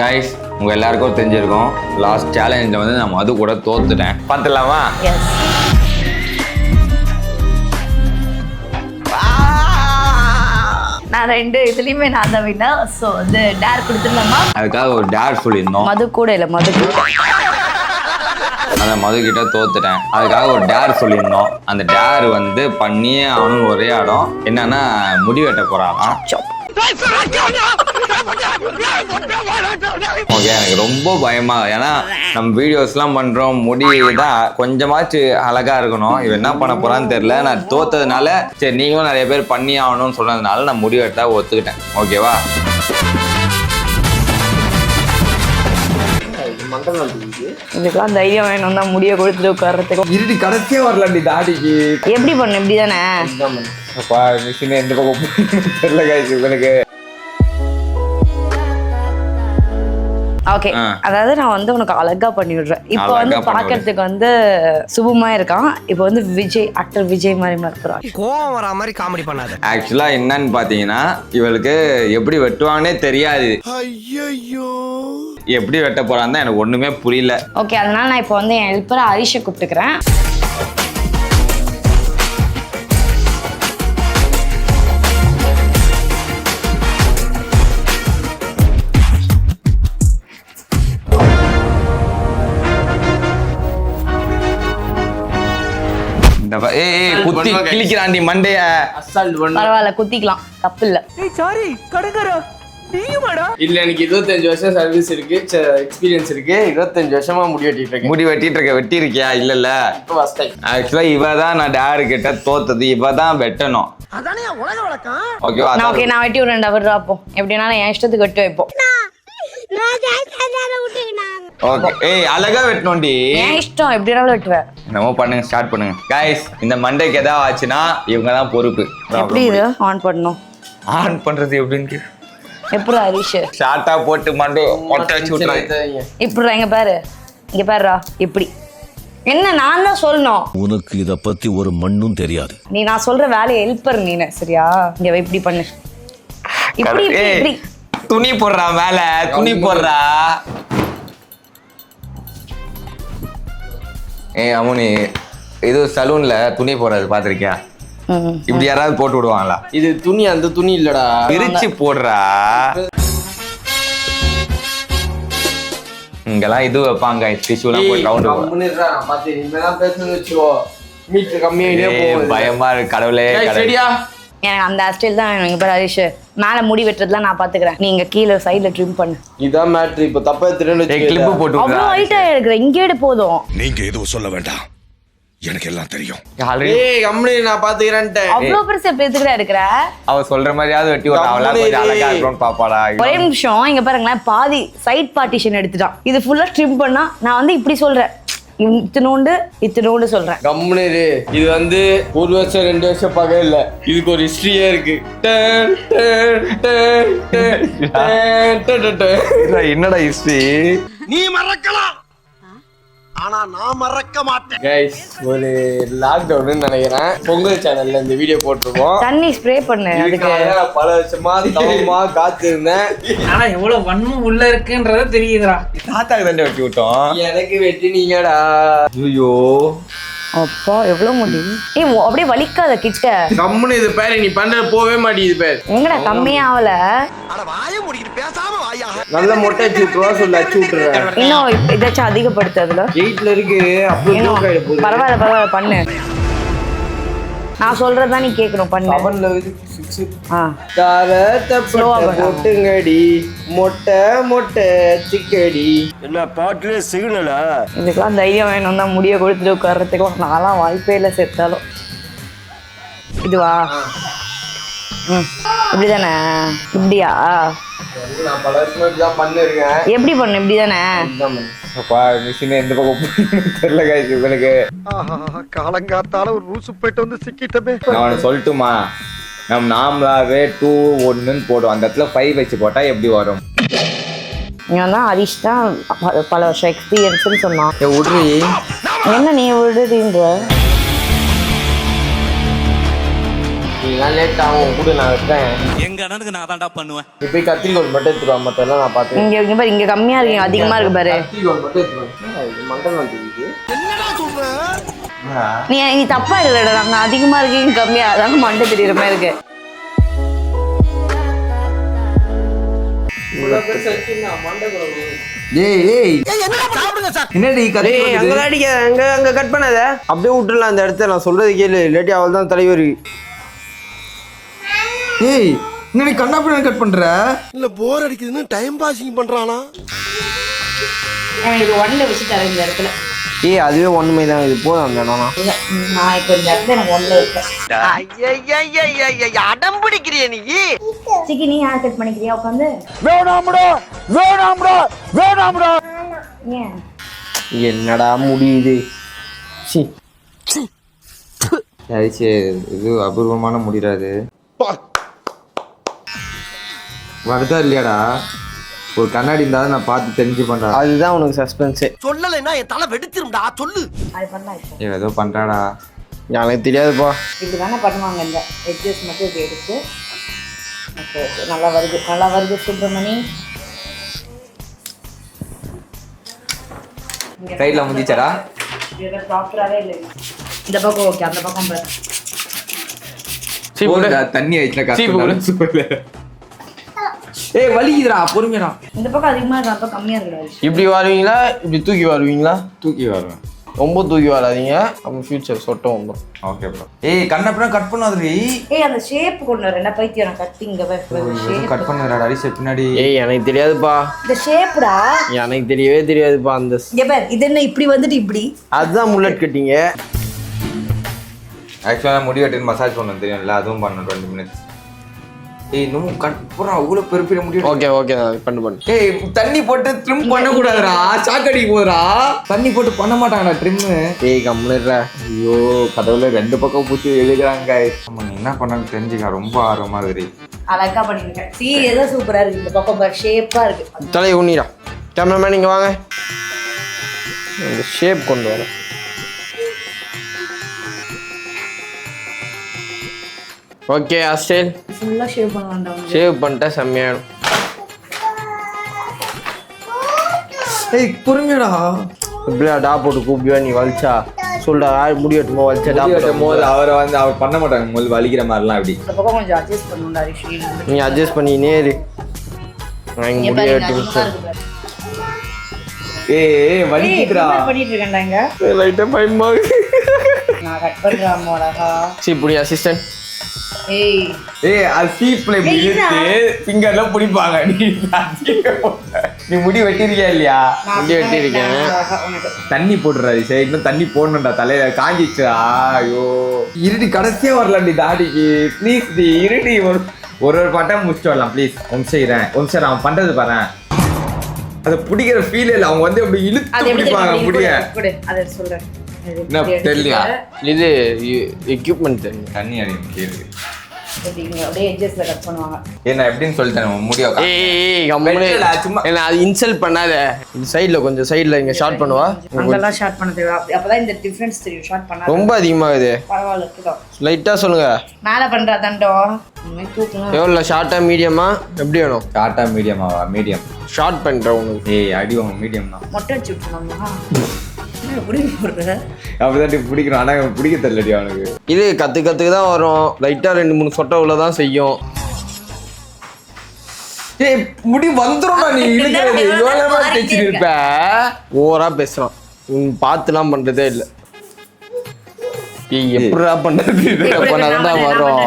Guys உங்க எல்லாருக்கும் தெரிஞ்சிருக்கும் லாஸ்ட் சேலஞ்சில் வந்து நான் மது கூட தோத்துட்டேன். பார்த்துலாமா? நான் 2 இதுலயுமே நான் தான் வின்னா. ஸோ வந்து டேர் கொடுத்துடலாமா? அதுக்காக ஒரு டேர் சொல்லியிருந்தோம். மது கூட இல்லை, மது கூட. அந்த மது கிட்ட தோத்துட்டேன். அதுக்காக ஒரு டேர் சொல்லியிருந்தோம். அந்த டேர் வந்து பண்ணியே அவனும் ஒரே இடம் என்னன்னா முடி வெட்ட போறான். ஓகே, எனக்கு ரொம்ப பயமா, ஏன்னா நம்ம வீடியோஸ்லாம் பண்றோம், முடி தான் கொஞ்சமாச்சு அழகா இருக்கணும். இவன் என்ன பண்ண போறான்னு தெரியல. நான் தோத்ததுனால சரி நீங்களும் நிறைய பேர் பண்ணி ஆகணும்னு சொன்னதுனால நான் முடி வெட்ட ஒத்துக்கிட்டேன். ஓகேவா? இதுக்கெல்லாம் தைரியம் வேணும் தான் முடிய கொடுத்துட்டு உட்கார்றதுக்கு. இருடி கடைசியே வரலாண்டி தாடிக்கு. எப்படி பண்ணு? இப்படி தானே? அப்பா மிஷின் எந்த பக்கம் தெரியல கைஸ் உங்களுக்கு. ஓகே, அதாவது நான் வந்து உனக்கு அழகா பண்ணி விடுறேன். இப்போ வந்து பாக்கிறதுக்கு வந்து சுபமா இருக்கான். இப்போ வந்து விஜய், ஆக்டர் விஜய் மாதிரி மாறுறான். கோவம் வரா மாதிரி காமெடி பண்ணாத. ஆக்சுவலா என்னன்னு பாத்தீங்கன்னா இவளுக்கு எப்படி வெட்டுவானே தெரியாது. எப்படி வெட்ட போறான்னு எனக்கு ஒண்ணுமே புரியல. ஓகே, அதனால நான் இப்போ வந்து என் ஹெல்ப்பரை ஹரிஷை கூப்பிட்டுக்கிறேன். குத்தி கிழிக்கிறாண்டி மண்டைய. பரவாயில்ல, குத்திக்கலாம், தப்பு இல்ல. சாரி கடுங்கரா இல்ல, எனக்கு 25 வருஷம் சர்வீஸ் இருக்கு, எக்ஸ்பீரியன்ஸ் இருக்கு. 25 வருஷமா முடி வெட்டிட்டு இருக்கேன். முடி வெட்டிட்டு இருக்க. வெட்டி இருக்கியா? இல்ல ஆக்சுவலா இவ தான் நான் டேரு கிட்ட தோத்தது. இவ தான் வெட்டணும். அதானே உலக வழக்கம். ஓகேவா? ஓகே, நான் வெட்டி விடுறேன். அவர் அப்போ எப்படினாலும் என் இஷ்டத்துக்கு வெட்டி வைப்போம். ஓகே, அழகா வெட்டணும்டி. என் இஷ்டம், எப்படினாலும் வெட்டுவேன். நம்ம பண்ணுங்க, ஸ்டார்ட் பண்ணுங்க கைஸ். இந்த மண்டைக்கு ஏதாவது ஆச்சுன்னா இவங்க தான் பொறுப்பு. எப்படி இது ஆன் பண்ணணும்? ஆன் பண்றது எப்படின்னு எப்படி ஹரிஷ் ஷார்ட்டா போட்டு மண்டை மொட்டை வச்சு விட்டுறாங்க. இப்படி இங்க பாரு, இங்க பாருடா. இப்படி என்ன நான் தான் சொல்லணும். உனக்கு இத பத்தி ஒரு மண்ணும் தெரியாது. நீ நான் சொல்ற வேலையை ஹெல்ப்பர் நீனு, சரியா? இங்க இப்படி பண்ணு. இப்படி இப்படி துணி போடுறா மேல, துணி போடுறா. அமுனி, இது சலூன்ல துணி போடுறது பாத்திருக்கியா? இப்படி யாராவது போட்டு விடுவாங்களா? இது துணி, அந்த துணி இல்லடா, விரிச்சு போடுறா. இங்கெல்லாம் இது வைப்பாங்க, டிஷ்யூலாம் போட்டு ரவுண்ட் பாத்து இனிமேதான் பேசணும்னு வச்சுக்கோ, மீட்டர் கம்மியாயிட்டே போகும். பயமா இருக்கு. கடவுளே, சரியா? எனக்கு அந்த ஹேர்ஸ்டைல் தான் வேணும். இங்க பாரு ஹரிஷ், மேல முடி வெட்டுறதுலாம் நான் பாத்துக்கிறேன். நீங்க கீழே சைடுல ட்ரிம் பண்ணு. இதான் மேட்ரு. இப்ப தப்பா திருன்னு கிளிப் போட்டு அவ்வளோ ஹைட்டா இருக்கிற இங்கே போதும். நீங்க எதுவும் சொல்ல வேண்டாம், எனக்கு எல்லாம் தெரியும். கம்பெனி நான் பாத்துக்கிறேன்ட்டேன். அவ்வளோ பெருசா பேத்துக்கிட்டா இருக்கிற. அவ சொல்ற மாதிரியாவது வெட்டி விட்டா அவளா கொஞ்சம் அழகா இருக்கணும்னு பாப்பாடா. ஒரே நிமிஷம், இங்க பாருங்களேன், பாதி சைட் பார்ட்டிஷன் எடுத்துட்டான். இது ஃபுல்லா ட்ரிம் பண்ணா நான் வந்து இப்படி சொல்றேன், இத்தினோண்டு சொல்றேன். கம்பெனி இது வந்து 1 வருஷம் 2 வருஷம் பார்க்கவே இல்ல. இதுக்கு ஒரு ஹிஸ்டரியே இருக்கு. என்னடா ஹிஸ்டரி? நீ மறக்கலாம், ஆனா நான் மறக்க மாட்டேன். கைஸ், ஒரு லாக்டவுன் நினைக்கிறேன், பொங்கல் சேனல்ல இந்த வீடியோ போட்டிருக்கோம். தண்ணி ஸ்ப்ரே பண்ணு. அதுக்கு பல வருஷமா தவமா காத்து இருந்தேன். ஆனா எவ்வளவு வன்மம் உள்ள இருக்குன்றத தெரியுதுடா. தாத்தாக்கு தண்டை வெட்டி விட்டோம். எனக்கு வெட்டி நீங்கடா. ஐயோ அப்பா, எவ்வளவு முடி. அப்படியே வலிக்காத கிட்ட. கம்முன்னு இது பேரு நீ பண்ற போவே மாட்டேங்குது பேர். எங்கடா கம்மியா ஆகல? அட வாயை மூடிக்கிட்டு பேசாம வாயா. நல்ல மொட்டை அடிச்சு விட்டுருவா, சொல்லி அடிச்சு விட்டுறேன். இன்னும் ஏதாச்சும் அதிகப்படுத்து. அதுல 8ல இருக்கு. அப்புறம் பரவாயில்ல பண்ணு. நான் சொல்றதா நீ கேட்கணும், பண்ணு. 7ல இருக்கு 6. பொட்டுங்கடி மொட்டை மொட்டை சிக்கடி. என்ன பாட்டுல சிக்னலா? இதுக்கெல்லாம் தைரியம் வேணும் தான் முடிய கொடுத்துட்டு உட்கார்றதுக்கு. நான்லாம் வாய்ப்பே இல்லை செத்தாலும். இதுவா? இப்படிதானே? இப்படியா? நான் பல வருஷமா இப்படிதான் பண்ணிருக்கேன். எப்படி பண்ணு? இப்படிதானே? அப்பா மிஷின் எந்த பக்கம் தெரியல கைஸ் உங்களுக்கு. காலங்காத்தால ஒரு ரூசு போயிட்டு வந்து சிக்கிட்டமே. நான் சொல்லட்டுமா? நம்ம நாமளாவே 2 1ன்னு போடுவோம். அந்த இடத்துல 5 வச்சு போட்டா எப்படி வரும்? இவன் தான் ஹரிஷ் தான் பல வருஷம் எக்ஸ்பீரியன்ஸ்னு சொன்னான். விட்ரி. என்ன நீ விடுறீன்ற? நீங்க லேட் ஆகும் கூட நான் இருக்கேன். எங்க அண்ணனுக்கு நான் தான்டா பண்ணுவேன். நீ போய் கத்திரிக்கோள் மட்டும் எடுத்துருவா, மத்தெல்லாம் நான் பார்த்து. இங்க பாரு, இங்க கம்மியா இருக்கு, இங்க அதிகமா இருக்கு பாரு. கத்திரிக்கோள் மட்டும் எடுத்துருவேன். மண்டல் வந்துருக்கு. நீ தப்பா இருக்குடா, நாங்க அதிகமா இருக்கு இங்க கம்மியா, அதான் மண்டை தெரியுற மாதிரி இருக்கு. அங்க கட் பண்ணாத, அப்படியே விட்டுலாம் அந்த இடத்த. நான் சொல்றது கேளு, இல்லாட்டி அவள் தான் தலைவர். ஏய் என்ன கண்ணாப்பி கட் பண்ற? இல்ல போர் அடிக்குதுன்னு டைம் பாசிங் பண்றானா? எனக்கு ஒன்ல வச்சு தரேன் இந்த இடத்துல. ஏய் அதுவே ஒண்ணுமே தான், இது போதும் அந்த இடம்னா. நான் இப்ப இந்த இடத்துல எனக்கு ஒன்ல இருக்கேன். அடம் பிடிக்கிறிய நீ? சிக்கி நீ ஹேர் கட் பண்ணிக்கிறியா உட்காந்து? ஏன் என்னடா முடியுது? இது அபூர்வமான முடியாது. வருதா இல்லையாடா? ஒரு கண்ணாடி இருந்தாலும் நான் பார்த்து தெரிஞ்சு பண்றேன். அதுதான் உனக்கு சஸ்பென்ஸே. சொல்லலைன்னா என் தலை வெடிச்சிரும்டா, சொல்லு. அது பண்ணலாம் இப்போ. ஏதோ பண்றாடா. எனக்கு தெரியாதுப்பா. இப்படி தானே பண்ணுவாங்க, இந்த எட்ஜஸ் மட்டும் இப்படி எடுத்து. ஓகே நல்லா வருது, நல்லா வருது சுப்பிரமணி. சைட்ல முடிச்சாடா? இது ப்ராப்பராகவே இல்லை. இந்த பக்கம் ஓகே, அந்த பக்கம் பாரு. தண்ணி ஆயிடுச்சுல. ஏய் வலிக்குதுடா, பொறுமைடா. இந்த பக்கம் அதிகமா இருக்கு, அப்ப கம்மியா இருக்கு. இப்படி வருவீங்களா, இப்படி தூக்கி வருவீங்களா? தூக்கி வருவேன். ரொம்ப தூக்கி வராதீங்க, நம்ம ஃபியூச்சர் சொட்டம் வந்துடும். Okay bro. ஏய் கண்ணப்பறம் கட் பண்ணாதடி. ஏய் அந்த ஷேப் கொண்டு வரேன்டா பைத்தியம், நான் கட்டிங்க ஷேப் கட் பண்ணறடா அரிசி பின்னாடி. ஏய் எனக்கு தெரியாதுப்பா. இந்த ஷேப்டா எனக்கு தெரியவே தெரியாதுப்பா. அந்த இங்க பாரு, இது என்ன இப்படி வந்துட்டு இப்படி? அதுதான் முல்லட் கட்டிங்க. ஆக்சுவலா முடி வெட்டின்னு மசாஜ் பண்ணணும் தெரியும்ல, அதுவும் பண்ணணும் 20 மினிட்ஸ். ஏய் இன்னும் கட் போறா, அவ்வளவு பெரிய முடி. ஓகே ஓகே பண்ணு. ஏய் தண்ணி போட்டு ட்ரிம் பண்ண கூடாதுடா, சாக்கடி போறா. தண்ணி போட்டு பண்ண மாட்டாங்கடா ட்ரிம். ஏய் கம்முனுடா. ஐயோ கடவுளே, 2 பக்கம் பூச்சி எழுதுறாங்க. ஆமா என்ன பண்ணான்னு தெரிஞ்சுக்க ரொம்ப ஆர்வமா இருக்கு. அழகா பண்ணிருக்கேன். ஏதோ சூப்பரா இருக்கு. இந்த பக்கம் பாரு, ஷேப்பா இருக்கு. தலையை உண்ணிடா. கேமராமேன் இங்க வாங்க, இந்த ஷேப் கொண்டு வர. ஓகே அஸ்டேல் ஃபுல்லா ஷேவ் பண்ணலாம்டா. ஷேவ் பண்ணிட்டா செம்மையாயிடும். ஏய் பொறுமைடா. இப்படியா டா போட்டு கூப்பிடுவா நீ வலிச்சா? சொல்றா முடி வெட்டுமோ வலிச்சா டா போது அவரை வந்து அவர் பண்ண மாட்டாங்க, முதல்ல வலிக்கிற மாதிரிலாம். அப்படி இந்த பக்கம் கொஞ்சம் அட்ஜஸ்ட் பண்ணுடா ரிஷி. நீ அட்ஜஸ்ட் பண்ணி நேரு. நான் இங்க முடி வெட்டி. ஏய் வலிக்குதுடா. பண்ணிட்டு இருக்கேன்டா இங்க. லைட்டா பயமா நான் கட் பண்றேன் அழகா. சீ புடி அசிஸ்டன்ட். ஏய் அது சீப்ல இப்படி இழுத்து ஃபிங்கர்ல புடிப்பாங்க. நீ முடி வெட்டிருக்கியா இல்லையா? முடி வெட்டிருக்கேன். தண்ணி போடுறாரு. சரி இன்னும் தண்ணி போடணும்டா, தலையில காஞ்சிச்சா. ஐயோ இருடி, கடைசியா வரலாம்டி தாடிக்கு. ப்ளீஸ் டி இருடி, ஒரு பட்டம் முடிச்சுட்டு வரலாம் ப்ளீஸ். செய்யறேன் அவன் பண்றது பாரு. அதை பிடிக்கிற ஃபீல் இல்லை, அவங்க வந்து அப்படி இழுத்து பிடிப்பாங்க முடிய. அதை சொல்றேன். என்ன தெரியலையா? இது எக்யூப்மெண்ட் தண்ணி அடிக்க இருக்கு. அப்படியே எட்ஜஸ்ல கட் பண்ணுவாங்க. என்ன எப்படின்னு சொல்லிட்டேன் முடியா. ஏய் கம்முனு சும்மா என்ன அது இன்சல்ட் பண்ணாத. இந்த சைடுல கொஞ்சம் சைடுல இங்க ஷார்ட் பண்ணுவா. அங்கெல்லாம் ஷார்ட் பண்ண தேவை, அப்பதான் இந்த டிஃபரன்ஸ் தெரியும். ஷார்ட் பண்ணா ரொம்ப அதிகமாகுது. பரவாயில்ல இருக்குதா? லைட்டா சொல்லுங்க. மேல பண்றா தண்டம். எவ்வளோ ஷார்ட்டா மீடியமா எப்படி வேணும்? ஷார்ட்டா மீடியமாவா? மீடியம் ஷார்ட் பண்றேன் உனக்கு. ஏய் அடி உங்க மீடியம் தான். மொட்டை வச்சு விட்டுருவாங்களா? அப்பதான் பிடிக்கிறோம், ஆனா பிடிக்க தெரியலடி அவனுக்கு. இது கத்துக்கு தான் வரும். லைட்டா 2-3 சொட்டை உள்ளதான் செய்யும். ஏய் முடி வந்துரும். நீ இழுக்கிறது எவ்வளவு தேய்ச்சிட்டு இருப்ப. ஓவரா பேசுறான். பார்த்துலாம் பண்றதே இல்லை. எப்படா பண்றது? பண்ணாதான் வரும்.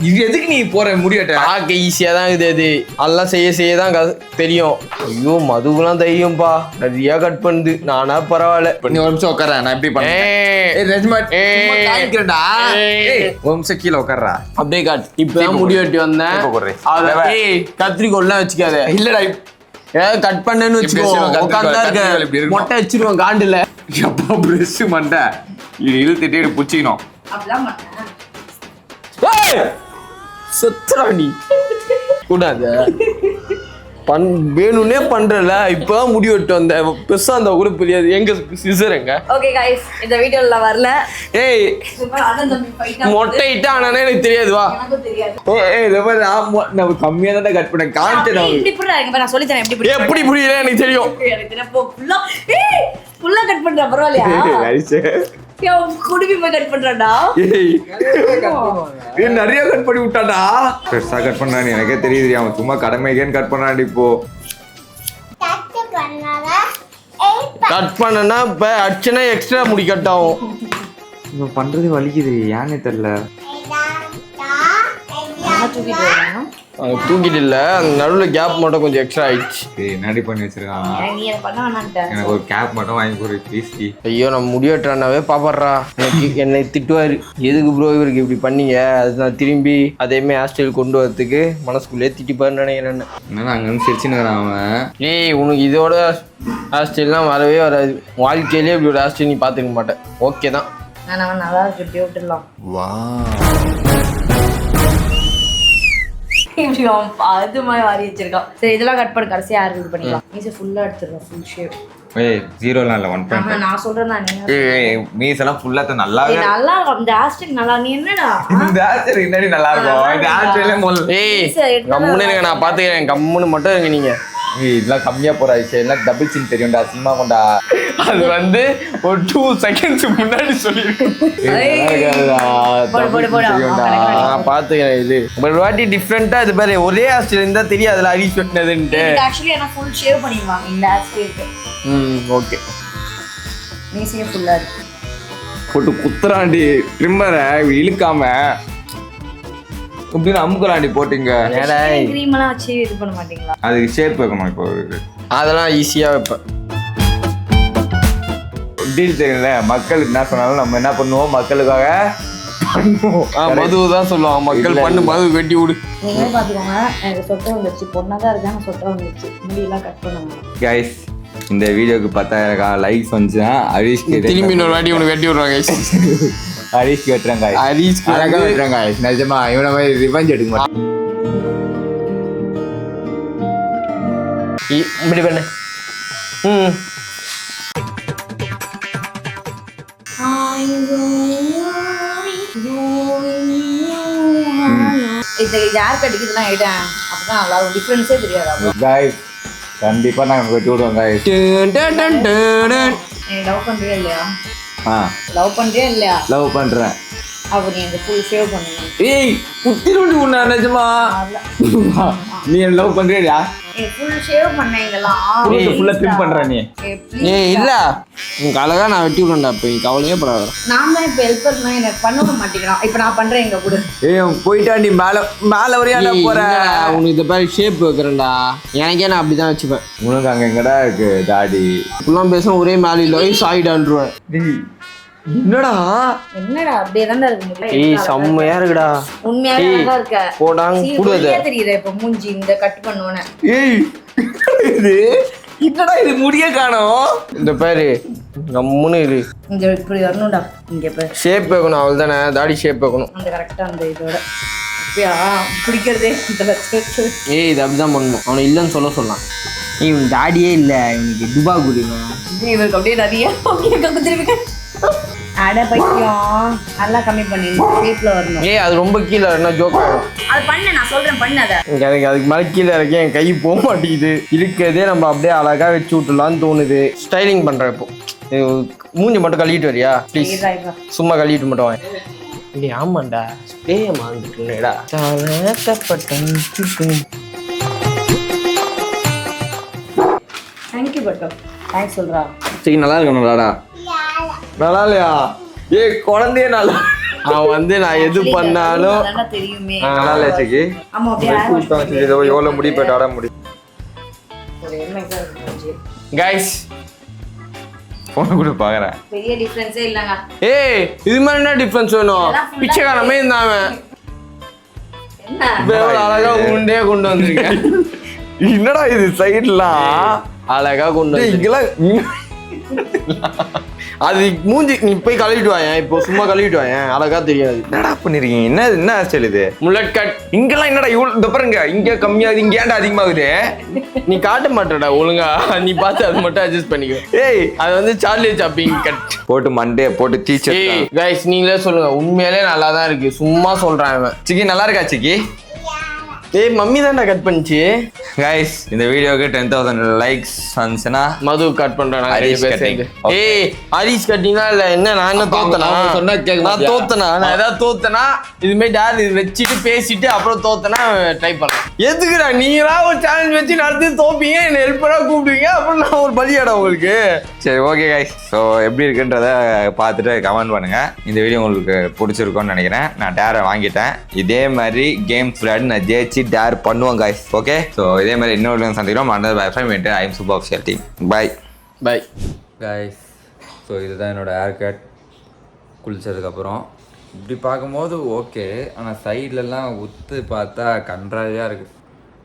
இது எதுக்கு நீ போற முடியட்ட? பார்க்க ஈஸியா தான் இது. அது அதெல்லாம் செய்ய தான் தெரியும். ஐயோ மதுவெல்லாம் தைரியம்பா, நிறைய கட் பண்ணுது. நானா பரவாயில்ல. நீ ஒரு நிமிஷம் உட்கார, நான் எப்படி பண்ணேன்? கீழே உட்கார்றா. அப்படியே காட்டு. இப்பதான் முடி வெட்டி வந்தேன். கத்திரிக்கோல்லாம் வச்சுக்காத. இல்லடா ஏதாவது கட் பண்ணேன்னு வச்சுக்கோ, உட்கார்ந்தா இருக்க மொட்டை வச்சிருவோம் காண்டுல. எப்பா பிரஷ் மண்டை இது இழுத்துட்டே புடிச்சிக்கணும். செத்துறா நீ கூடாது. வேணும்னே பண்றல இப்பதான் முடி வெட்டு வந்த பெருசா அந்த கூட புரியாது எங்க சிசர் எங்க ஓகே गाइस இந்த வீடியோல வரல ஏய் சூப்பர் அண்ணன் தம்பி ஃபைட்டா மொட்டை இட்டானே எனக்கு தெரியாது வா எனக்கு தெரியாது ஏய் இத பாரு நான் கம்மியா தான் கட் பண்ணேன் கான்டென்ட் இப்படி புடுறாங்க நான் சொல்லி தரேன் எப்படி எப்படி புரியல எனக்கு தெரியும் எனக்கு தெரியல போ ஃபுல்லா ஏய் ஃபுல்லா கட் பண்ற பரவாயில்லையா யோ குடுமி போய் கட் பண்றடா ஏய் ஏய் நிறைய கட் பண்ணி விட்டாடா பெருசா கட் பண்ணானே எனக்கே தெரியுது அவன் சும்மா கடமைக்கேன்னு கட் பண்ணாடி இப்போ கட் பண்ணனா இப்ப அர்ச்சனை எக்ஸ்ட்ரா முடி கட் ஆகும் இவன் பண்றது வலிக்குது ஏன்னு தெரியல நான் தூக்கிட்டு வரேன் தூக்கிட்டு இல்ல அந்த நடுவுல கேப் மட்டும் கொஞ்சம் எக்ஸ்ட்ரா ஆயிடுச்சு ஏய் என்னடி பண்ணி வச்சிருக்கான் நீ என்ன பண்ண வேணாம்ட்ட எனக்கு ஒரு கேப் மட்டும் வாங்கி கொடு ப்ளீஸ் ஐயோ நம்ம முடிவெட்டுறானாவே பாப்பாடுறா எனக்கு என்னை திட்டுவாரு எதுக்கு ப்ரோ இவருக்கு இப்படி பண்ணீங்க அது நான் திரும்பி அதேமாதிரி ஹேர் ஸ்டைல் கொண்டு வரதுக்கு மனசுக்குள்ளே திட்டிப்பாருன்னு நினைக்கிறேன் என்னன்னா அங்க இருந்து சிரிச்சுன்னு அவன் ஏய் உனக்கு இதோட ஹேர் ஸ்டைல்லாம் வரவே வராது வாழ்க்கையிலே இப்படி ஒரு ஹேர் ஸ்டைல் நீ பார்த்துக்க மாட்டேன் ஓகே தான் நான் நல்லா இருக்கு இப்படி விட்டுடலாம் இப்படி அது மாதிரி வாரி வச்சிருக்கான் சரி இதெல்லாம் கட் பண்ண கடைசியா யாரு இது பண்ணிக்கலாம் மீசை ஃபுல்லா எடுத்துடுறோம் ஃபுல் ஷேப் ஏய் ஜீரோலாம் இல்லை 1.5 நான் சொல்றேன் நான் நீ ஏய் மீஸ் எல்லாம் ஃபுல்லா நல்லா நல்லா இருக்கும் இந்த ஹேஷ்டேக் நல்லா நீ என்னடா இந்த ஆச்சர் என்னடி நல்லா இருக்கும் இந்த ஆச்சர்ல ஏய் கம்முன்னு இருங்க நான் பார்த்துக்கிறேன் கம்முன்னு மட்டும் இருங்க நீங்க இதெல்லாம் கம்மியா போற விஷயம் எல்லாம் டபுள் சின் தெரியும்டா சினிமா கொண்டா அது வந்து ஒரு 2 செகண்ட்ஸ் முன்னாடி சொல்லிருக்கேன் நான் பார்த்துக்கிறேன் இது ஒரு வாட்டி டிஃப்ரெண்டா இது பாரு ஒரே ஹேர் ஸ்டைல் இருந்தா தெரியாதுல அரிசி வெட்டினதுன்ட்டு ஆக்சுவலி انا ஃபுல் ஷேவ் பண்ணிடுவாங்க இந்த ஹேஷ்டேக் ஓகே மீசையே ஃபுல்லா இருக்கு போட்டு குத்துறாண்டி ட்ரிம்மரை இழுக்காம இப்படின்னு அமுக்குறாண்டி போட்டீங்க கிரீம் எல்லாம் வச்சு இது பண்ண மாட்டீங்களா அதுக்கு ஷேப் வைக்கணும் இப்போ அதெல்லாம் ஈஸியா வைப்பேன் டீல் தெரியல மக்கள் என்ன சொன்னாலும் நம்ம என்ன பண்ணுவோம் மக்களுக்காக பண்ணுவோம் மது தான் சொல்லுவாங்க மக்கள் பண்ணு மது வெட்டி விடு நீங்களே பாத்துக்கோங்க எனக்கு சொட்டை வந்துருச்சு பொண்ணாதான் இருக்காங்க சொட்டை வந்துருச்சு முடியெல்லாம் கட் பண்ணுவாங்க கைஸ் இந்த வீடியோக்கு 10,000 லைக்ஸ் வந்துச்சுன்னா ஹரிஷ்க்கு திரும்பி இன்னொரு வாட்டி உனக்கு வெட்டி விடுறாங்க ஹரிஷ்க்கு வெட்டுறாங்க ஹரிஷ்க்கு அழகா வெட்டுறாங்க நிஜமா இவனை மாதிரி ரிவெஞ்ச் எடுக்க மாட்டேன் இப்படி பண்ணு இது யார் கட்டிக்குதுலாம் ஆயிட்டேன் அப்பதான் நல்லா டிஃபரன்ஸே தெரியாது கைஸ் கண்டிப்பா நாங்க வெட்டி விடுவோம் கைஸ் நீ லவ் பண்றியா இல்லையா ஆ லவ் பண்றியா இல்லையா லவ் பண்றேன் அப்போ நீ இந்த ஃபுல் ஷேவ் பண்ணுங்க ஏய் குத்திரோண்டி உன்ன நிஜமா நீ என்ன லவ் பண்றியா ஃபுல் ஷேவ் பண்ணீங்கலாம் ஃபுல்லா ட்ரிம் பண்ற நீ ஏய் இல்ல உனக்கு அழகா நான் வெட்டி விடுறேன்டா இப்போ நீ கவலையே படாத நான் தான் இப்போ ஹெல்ப் பண்ணா எனக்கு பண்ண மாட்டேங்கிறான் இப்போ நான் பண்றேன் எங்க கூட ஏய் போயிட்டாண்டி மேல வரையாடா போற உனக்கு இந்த மாதிரி ஷேப் வைக்கிறேன்டா எனக்கே நான் அப்படிதான் வச்சுப்பேன் உனக்கு அங்க எங்கடா இருக்கு தாடி இப்பெல்லாம் பேசும் ஒரே மேலே இல்லை சாயிடான்ருவேன் என்னடா என்னடா அப்படியே தான் இருக்கு முடியல ஏய் செம்மையா இருக்குடா உண்மையாவே நல்லா இருக்க போடாங்க கூடாது தெரியுது இப்போ மூஞ்சி இந்த கட் பண்ணுவோனே ஏய் இது என்னடா இது முடிய காணோம் இந்த பேரு கம்முன்னு இரு இங்க இப்படி வரணும்டா இங்க பாரு ஷேப் வைக்கணும் அவள் தானே தாடி ஷேப் வைக்கணும் அந்த கரெக்டா அந்த இதோட அப்படியா பிடிக்கிறதே இந்த ஏய் இது அப்படிதான் பண்ணணும் அவனை இல்லைன்னு சொல்லலாம் இவன் தாடியே இல்லை இவனுக்கு துபா குடிக்கணும் இவருக்கு அப்படியே நிறைய திருப்பி அட பைத்தியம் நல்லா கம்மி பண்ணி ஷேப்ல வரணும் ஏய் அது ரொம்ப கீழே என்ன ஜோக் ஆகும் அது பண்ணு நான் சொல்றேன் பண்ணு அதை எனக்கு அதுக்கு மேலே கீழே இருக்கேன் என் கை போக மாட்டேங்குது இருக்கிறதே நம்ம அப்படியே அழகா வச்சு விட்டுலான்னு தோணுது ஸ்டைலிங் பண்றேன் இப்போ மூஞ்சி மட்டும் கழுவிட்டு வரியா ப்ளீஸ் சும்மா கழுவிட்டு மட்டும் வாங்க இல்லை ஆமாண்டா ஸ்ப்ரே வாங்கிட்டுடா தேங்க்யூ பட்டோ தேங்க்ஸ் சொல்றா சரி நல்லா இருக்கணும்டாடா நல்லா இல்லையா ஏய் குழந்தைய நல்லா அவன் வந்து நான் எது பண்ணாலும் நல்லா தெரியுமே நல்லா இல்லையா சிக்கி ஆமா அப்படியே எவ்வளோ முடி போயிட்டு முடி கைஸ் போன கூட பாக்குறேன் பெரிய டிஃபரன்ஸே இல்லங்க ஏய் இது மாதிரி என்ன டிஃபரன்ஸ் வேணும் பிச்சைக்காரமே இருந்தான் என்ன அழகா உண்டே கொண்டு வந்திருக்கேன் என்னடா இது சைட்லாம் அழகா கொண்டு வந்து இங்கெல்லாம் அது மூஞ்சி நீ போய் கழுவிட்டு வாயேன், இப்போ சும்மா கழுவிட்டு வாயேன், அழகா தெரியாது. என்னடா பண்ணிருக்கீங்க? என்ன ஹேர் இது? Mullet cut. இங்கெல்லாம் என்னடா இவ்வளவு இந்த பாருங்க, இங்க கம்மியாகுது, இங்க ஏன்டா அதிகமாகுது? நீ காட்ட மாட்டடா ஒழுங்கா, நீ பார்த்து அது மட்டும் அட்ஜஸ்ட் பண்ணிக்கோ. ஏய் அது வந்து சார்லி சாப்பிங் கட் போட்டு மண்டே போட்டு டீச்சர். ஏய் கைஸ் நீங்களே சொல்லுங்க, உண்மையிலே நல்லா தான் இருக்கு, சும்மா சொல்றான் இவன். சிக்கி நல்லா இருக்கா சிக்கி? ஏய் மம்மி தான்டா கட் பண்ணிச்சு. கைஸ் இந்த வீடியோக்கு 10,000 லைக்ஸ் வந்துச்சுன்னா மது கட் பண்றேன் நாங்க ஹரிஷ் ரெண்டு பேர் cutting. சேர்ந்து. Okay. ஏய் ஹரிஷ் கட்டினா இல்ல என்ன, நான் என்ன தோத்தனா? அவங்க சொன்னா கேட்க நான் மாட்டியா? தோத்தனா? நான் ஏதாவது தோத்தனா இதுமே டேர் இது வச்சுட்டு பேசிட்டு அப்புறம் தோத்தனா ட்ரை பண்ணலாம். எதுக்குடா நீங்களா ஒரு சேலஞ்ச் வச்சு நடத்தி தோப்பீங்க, என்ன ஹெல்ப்பரா கூப்பிடுவீங்க, அப்புறம் நான் ஒரு பலியாடா உங்களுக்கு? சரி ஓகே கைஸ், ஸோ எப்படி இருக்குன்றத பார்த்துட்டு கமெண்ட் பண்ணுங்க. இந்த வீடியோ உங்களுக்கு பிடிச்சிருக்கும்னு நினைக்கிறேன். நான் டேரை வாங்கிட்டேன். இதே மாதிரி கேம் விளையாடி நான் ஜெயிச்சு டேர் பண்ணுவோம் கைஸ். ஓகே, ஸோ இதே மாதிரி இன்னொரு சந்திக்கிறோம். And bye from I'm super official team. Bye bye guys. So இதுதான் என்னோட ஹேர் கட் குளிச்சதுக்கப்புறம். இப்படி பார்க்கும்போது ஓகே, ஆனால் சைட்லலாம் உத்து பார்த்தா கன்றாவியாக இருக்குது.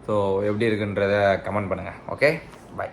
ஸோ எப்படி இருக்குன்றத கமெண்ட் பண்ணுங்கள். Okay, by.